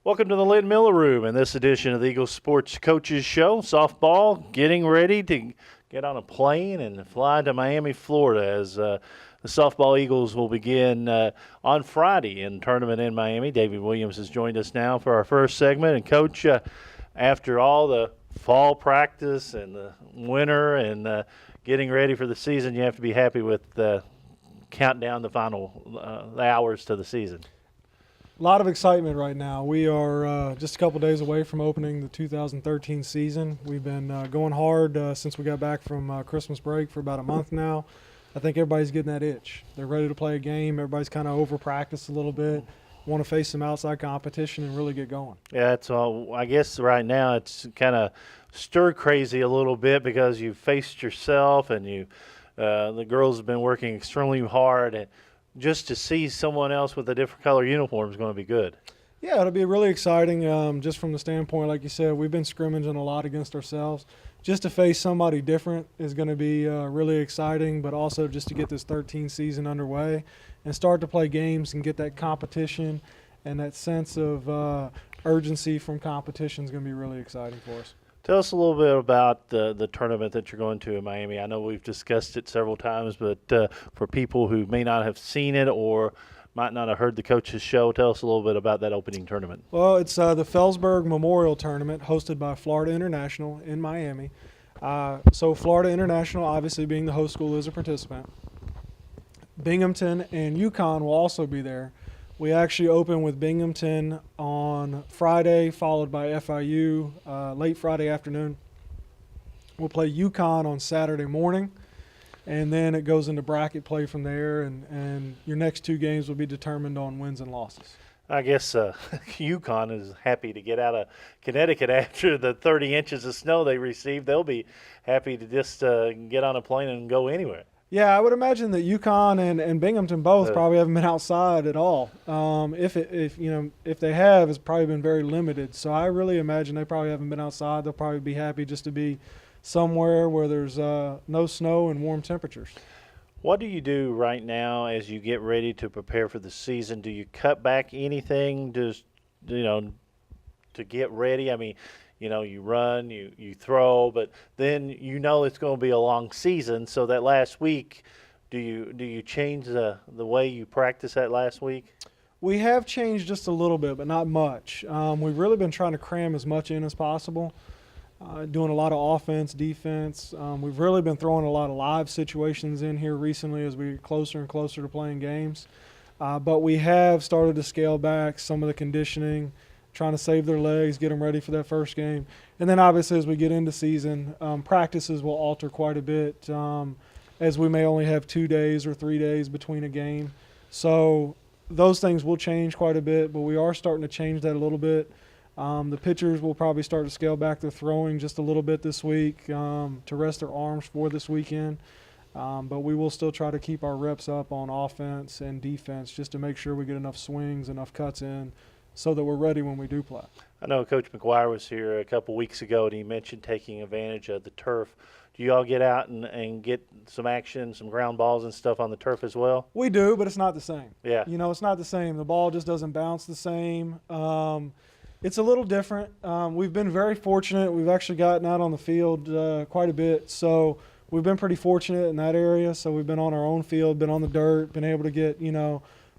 Welcome to the Lynn Miller Room in this edition of the Eagles Sports Coaches Show. Softball getting ready to get on a plane and fly to Miami, Florida as the softball Eagles will begin on Friday in tournament in Miami. David Williams has joined us now for our first segment. And, Coach, after all the fall practice and the winter and getting ready for the season, you have to be happy with counting down the final hours to the season. A lot of excitement right now. We are just a couple days away from opening the 2013 season. We've been going hard since we got back from Christmas break for about a month now. I think everybody's getting that itch. They're ready to play a game. Everybody's kind of over-practiced a little bit, want to face some outside competition and really get going. Yeah, it's all. I guess right now it's kind of stir crazy a little bit because you faced yourself and the girls have been working extremely hard, and just to see someone else with a different color uniform is going to be good. Yeah, it'll be really exciting just from the standpoint, like you said, we've been scrimmaging a lot against ourselves. Just to face somebody different is going to be really exciting, but also just to get this 13 season underway and start to play games and get that competition and that sense of urgency from competition is going to be really exciting for us. Tell us a little bit about the tournament that you're going to in Miami. I know we've discussed it several times, but for people who may not have seen it or might not have heard the coach's show, tell us a little bit about that opening tournament. Well, it's the Felsberg Memorial Tournament hosted by Florida International in Miami. So Florida International, obviously being the host school, is a participant. Binghamton and UConn will also be there. We actually open with Binghamton on Friday, followed by FIU late Friday afternoon. We'll play UConn on Saturday morning, and then it goes into bracket play from there, and your next two games will be determined on wins and losses. I guess UConn is happy to get out of Connecticut after the 30 inches of snow they received. They'll be happy to just get on a plane and go anywhere. Yeah, I would imagine that UConn and Binghamton both probably haven't been outside at all. If they have, it's probably been very limited. So I really imagine they probably haven't been outside. They'll probably be happy just to be somewhere where there's no snow and warm temperatures. What do you do right now as you get ready to prepare for the season? Do you cut back anything to get ready? I mean, you run, you throw, but then it's going to be a long season. So that last week, do you change the way you practice that last week? We have changed just a little bit, but not much. We've really been trying to cram as much in as possible, doing a lot of offense, defense. We've really been throwing a lot of live situations in here recently as we get closer and closer to playing games. But we have started to scale back some of the conditioning, trying to save their legs, get them ready for that first game. And then obviously as we get into season, practices will alter quite a bit as we may only have 2 days or 3 days between a game. So those things will change quite a bit, but we are starting to change that a little bit. The pitchers will probably start to scale back their throwing just a little bit this week to rest their arms for this weekend. But we will still try to keep our reps up on offense and defense just to make sure we get enough swings, enough cuts in, so that we're ready when we do play. I know Coach McGuire was here a couple weeks ago, and he mentioned taking advantage of the turf. Do you all get out and get some action, some ground balls and stuff on the turf as well? We do, but it's not the same. Yeah. It's not the same. The ball just doesn't bounce the same. It's a little different. We've been very fortunate. We've actually gotten out on the field quite a bit, so we've been pretty fortunate in that area. So we've been on our own field, been on the dirt, been able to get,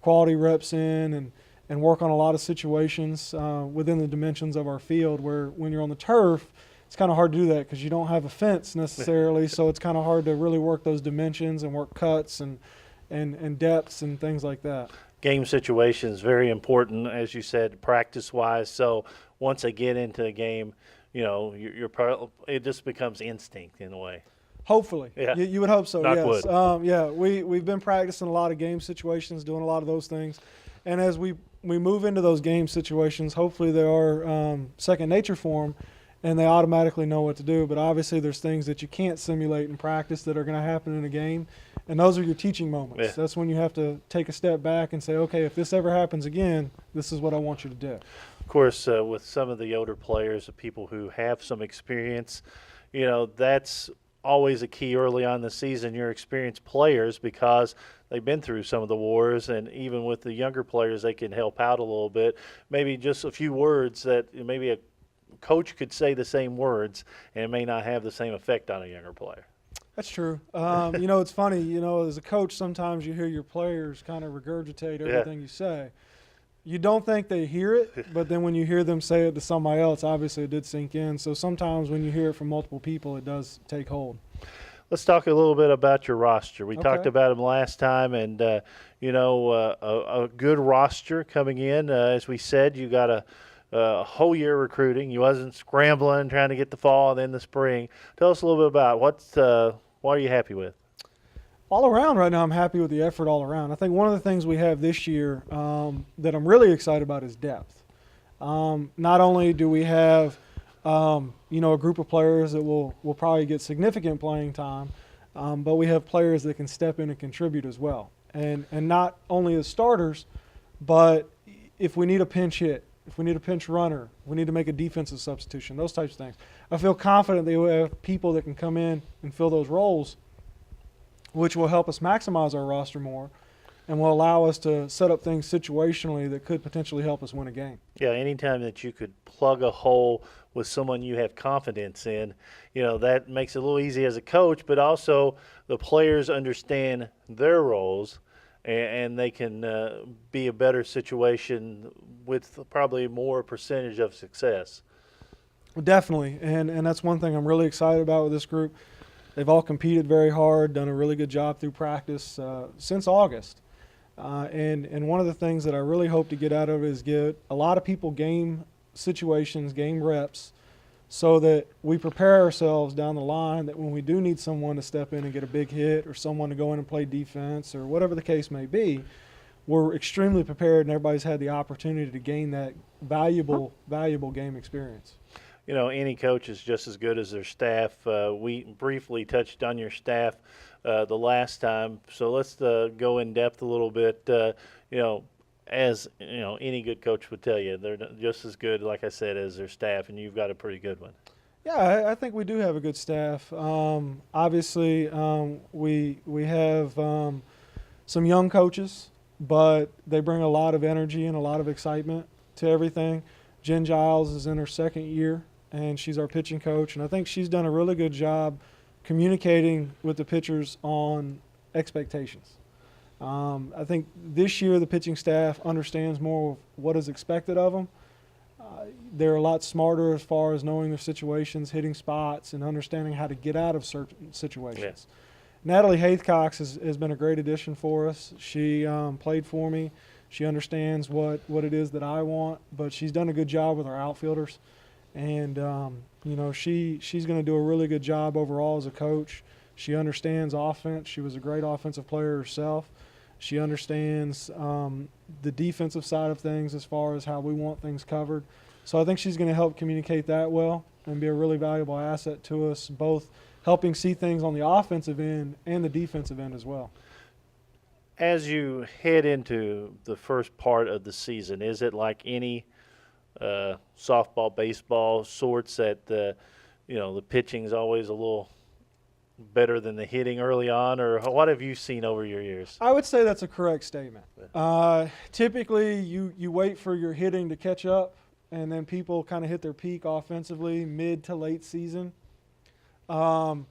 quality reps in and work on a lot of situations within the dimensions of our field, where when you're on the turf, it's kind of hard to do that because you don't have a fence necessarily, so it's kind of hard to really work those dimensions and work cuts and depths and things like that. Game situations, very important, as you said, practice-wise. So once they get into the game, it just becomes instinct in a way. Hopefully. Yeah. You would hope so, Knock yes. wood. We've been practicing a lot of game situations, doing a lot of those things. And as we move into those game situations, hopefully they are second nature for them, and they automatically know what to do. But obviously there's things that you can't simulate in practice that are going to happen in a game, and those are your teaching moments. Yeah. That's when you have to take a step back and say, okay, if this ever happens again, this is what I want you to do. Of course, with some of the older players, the people who have some experience, that's always a key early on in the season, your experienced players, because they've been through some of the wars, and even with the younger players, they can help out a little bit. Maybe just a few words that maybe a coach could say the same words, and it may not have the same effect on a younger player. That's true. It's funny, as a coach, sometimes you hear your players kind of regurgitate everything you say. You don't think they hear it, but then when you hear them say it to somebody else, obviously it did sink in. So sometimes when you hear it from multiple people, it does take hold. Let's talk a little bit about your roster. We Okay. talked about them last time, and, a good roster coming in. As we said, you got a whole year recruiting. You wasn't scrambling, trying to get the fall and then the spring. Tell us a little bit about what are you happy with? All around right now, I'm happy with the effort all around. I think one of the things we have this year that I'm really excited about is depth. Not only do we have, a group of players that will probably get significant playing time, but we have players that can step in and contribute as well. And not only as starters, but if we need a pinch hit, if we need a pinch runner, we need to make a defensive substitution, those types of things. I feel confident that we have people that can come in and fill those roles, which will help us maximize our roster more and will allow us to set up things situationally that could potentially help us win a game. Yeah, anytime that you could plug a hole with someone you have confidence in, that makes it a little easy as a coach, but also the players understand their roles and they can be a better situation with probably more percentage of success. Definitely, and that's one thing I'm really excited about with this group. They've all competed very hard, done a really good job through practice since August. And one of the things that I really hope to get out of it is get a lot of people game situations, game reps, so that we prepare ourselves down the line that when we do need someone to step in and get a big hit or someone to go in and play defense or whatever the case may be, we're extremely prepared and everybody's had the opportunity to gain that valuable game experience. Any coach is just as good as their staff. We briefly touched on your staff the last time, so let's go in depth a little bit. As any good coach would tell you, they're just as good, like I said, as their staff, and you've got a pretty good one. Yeah, I think we do have a good staff. Obviously, we have some young coaches, but they bring a lot of energy and a lot of excitement to everything. Jen Giles is in her second year, and she's our pitching coach, and I think she's done a really good job communicating with the pitchers on expectations. I think this year the pitching staff understands more of what is expected of them. They're a lot smarter as far as knowing their situations, hitting spots, and understanding how to get out of certain situations. Yeah. Natalie Haithcox has been a great addition for us. She played for me. She understands what it is that I want, but she's done a good job with our outfielders. And, she's going to do a really good job overall as a coach. She understands offense. She was a great offensive player herself. She understands the defensive side of things as far as how we want things covered. So I think she's going to help communicate that well and be a really valuable asset to us, both helping see things on the offensive end and the defensive end as well. As you head into the first part of the season, is it like any softball, baseball sorts that the pitching is always a little better than the hitting early on, or what have you seen over your years? I would say that's a correct statement. Typically, you wait for your hitting to catch up, and then people kind of hit their peak offensively mid to late season. Now,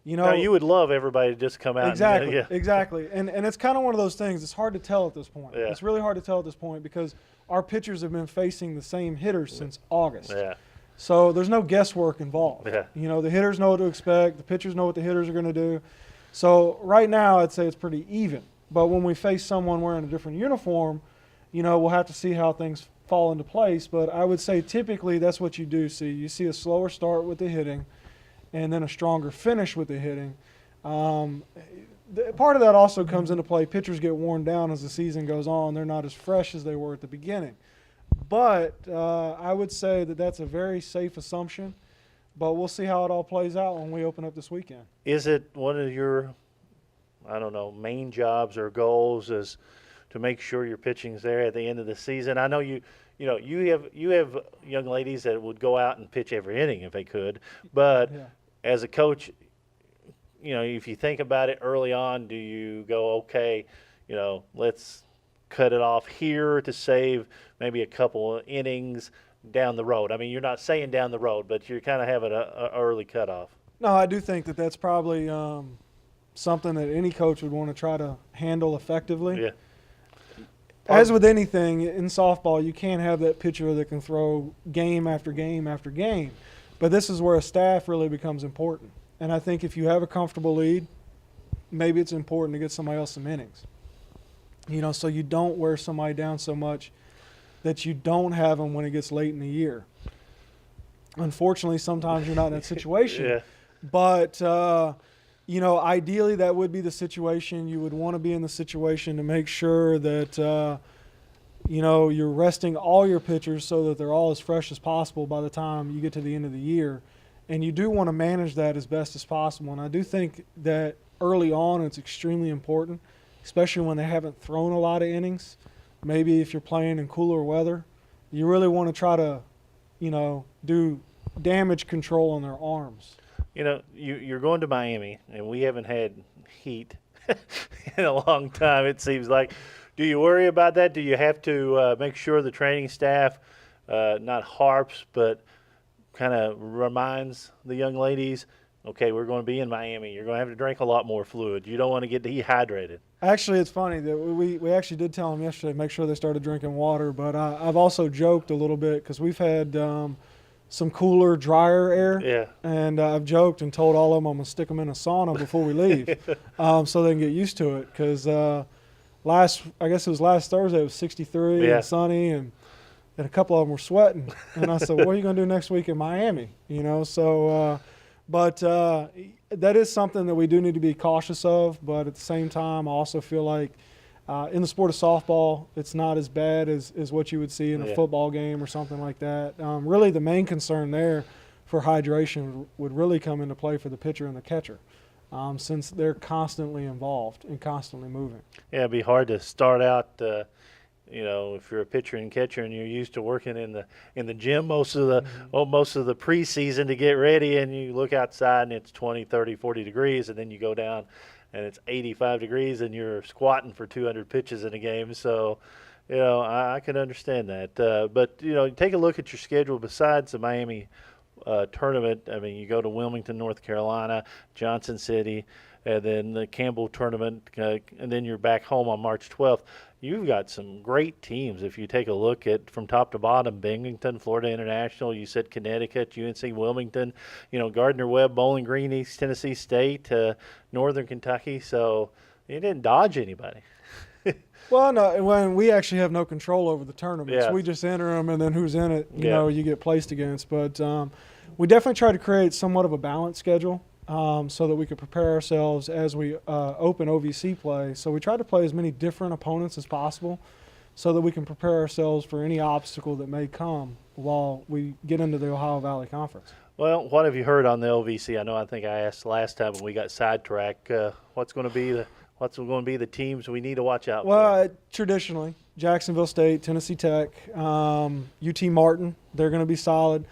you would love everybody to just come out. Exactly, and, exactly. And it's kind of one of those things. It's hard to tell at this point. Yeah. It's really hard to tell at this point because our pitchers have been facing the same hitters since August. Yeah. So there's no guesswork involved. Yeah. The hitters know what to expect. The pitchers know what the hitters are going to do. So right now, I'd say it's pretty even. But when we face someone wearing a different uniform, we'll have to see how things fall into place. But I would say typically that's what you do see. You see a slower start with the hitting and then a stronger finish with the hitting. Part of that also comes into play. Pitchers get worn down as the season goes on. They're not as fresh as they were at the beginning. But I would say that that's a very safe assumption. But we'll see how it all plays out when we open up this weekend. Is it one of your, main jobs or goals is to make sure your pitching's there at the end of the season? I know you have young ladies that would go out and pitch every inning if they could. But as a coach, if you think about it early on, do you go, okay, let's cut it off here to save maybe a couple of innings down the road? I mean, you're not saying down the road, but you're kind of having a early cutoff. No, I do think that that's probably something that any coach would want to try to handle effectively. Yeah. As with anything in softball, you can't have that pitcher that can throw game after game after game. But this is where a staff really becomes important. And I think if you have a comfortable lead, maybe it's important to get somebody else some innings. So you don't wear somebody down so much that you don't have them when it gets late in the year. Unfortunately, sometimes you're not in that situation. Yeah. But, ideally that would be the situation. You would want to be in the situation to make sure that, you're resting all your pitchers so that they're all as fresh as possible by the time you get to the end of the year. And you do want to manage that as best as possible. And I do think that early on it's extremely important, especially when they haven't thrown a lot of innings. Maybe if you're playing in cooler weather, you really want to try to, do damage control on their arms. You're going to Miami, and we haven't had heat in a long time, it seems like. Do you worry about that? Do you have to make sure the training staff not harps, but kind of reminds the young ladies, okay, we're going to be in Miami. You're going to have to drink a lot more fluid. You don't want to get dehydrated. Actually, it's funny that we actually did tell them yesterday, make sure they started drinking water. But I've also joked a little bit because we've had some cooler, drier air. Yeah. And I've joked and told all of them I'm going to stick them in a sauna before we leave so they can get used to it. Because I guess it was last Thursday, it was 63 and sunny, and a couple of them were sweating. And I said, what are you going to do next week in Miami? But that is something that we do need to be cautious of. But at the same time, I also feel like in the sport of softball, it's not as bad as what you would see in a football game or something like that. Really, the main concern there for hydration would really come into play for the pitcher and the catcher, since they're constantly involved and constantly moving. Yeah, it'd be hard to start out. If you're a pitcher and catcher and you're used to working in the gym most of the preseason to get ready, and you look outside and it's 20, 30, 40 degrees, and then you go down and it's 85 degrees and you're squatting for 200 pitches in a game. So, I can understand that. But take a look at your schedule besides the Miami tournament. I mean, you go to Wilmington, North Carolina, Johnson City, and then the Campbell tournament, and then you're back home on March 12th. You've got some great teams if you take a look at from top to bottom. Binghamton, Florida International, you said Connecticut, UNC Wilmington, Gardner-Webb, Bowling Green, East Tennessee State, Northern Kentucky. So you didn't dodge anybody. Well, no, when we actually have no control over the tournaments. Yeah. We just enter them, and then who's in it, you get placed against. But we definitely try to create somewhat of a balanced schedule. So that we could prepare ourselves as we open OVC play. So we try to play as many different opponents as possible so that we can prepare ourselves for any obstacle that may come while we get into the Ohio Valley Conference. Well, what have you heard on the OVC? I think I asked last time when we got sidetracked. What's going to be the teams we need to watch out for? Well, traditionally, Jacksonville State, Tennessee Tech, UT Martin, they're going to be solid.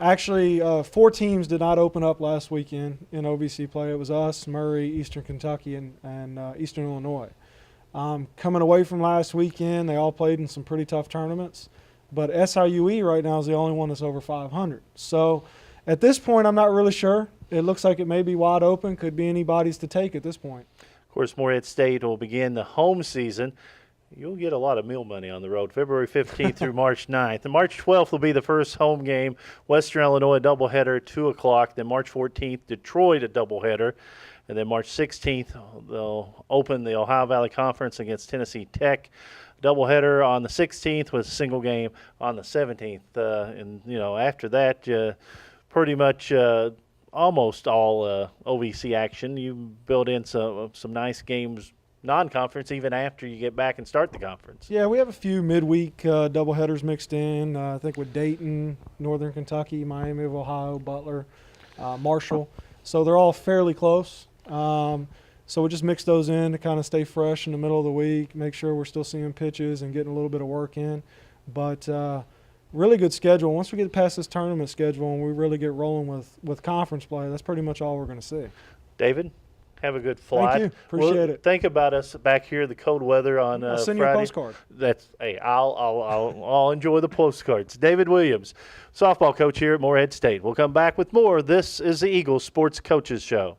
Actually, 4 teams did not open up last weekend in OVC play. It was us, Murray, Eastern Kentucky, and Eastern Illinois. Coming away from last weekend, they all played in some pretty tough tournaments. But SIUE right now is the only one that's over 500. So at this point, I'm not really sure. It looks like it may be wide open. Could be anybody's to take at this point. Of course, Morehead State will begin the home season. You'll get a lot of meal money on the road, February 15th through March 9th. And March 12th will be the first home game, Western Illinois doubleheader at 2 o'clock. Then March 14th, Detroit a doubleheader. And then March 16th, they'll open the Ohio Valley Conference against Tennessee Tech. Doubleheader on the 16th with a single game on the 17th. After that, pretty much almost all OVC action. You build in some nice games non-conference even after you get back and start the conference. Yeah, we have a few midweek doubleheaders mixed in. I think with Dayton, Northern Kentucky, Miami of Ohio, Butler, Marshall. So they're all fairly close. So we just mix those in to kind of stay fresh in the middle of the week, make sure we're still seeing pitches and getting a little bit of work in. But really good schedule. Once we get past this tournament schedule and we really get rolling with conference play, that's pretty much all we're going to see. David, Have a good flight. Thank you. Appreciate it. Think about us back here, the cold weather on I'll send Friday. you a postcard. I'll enjoy the postcards. David Williams, softball coach here at Morehead State. We'll come back with more. This is the Eagles Sports Coaches Show.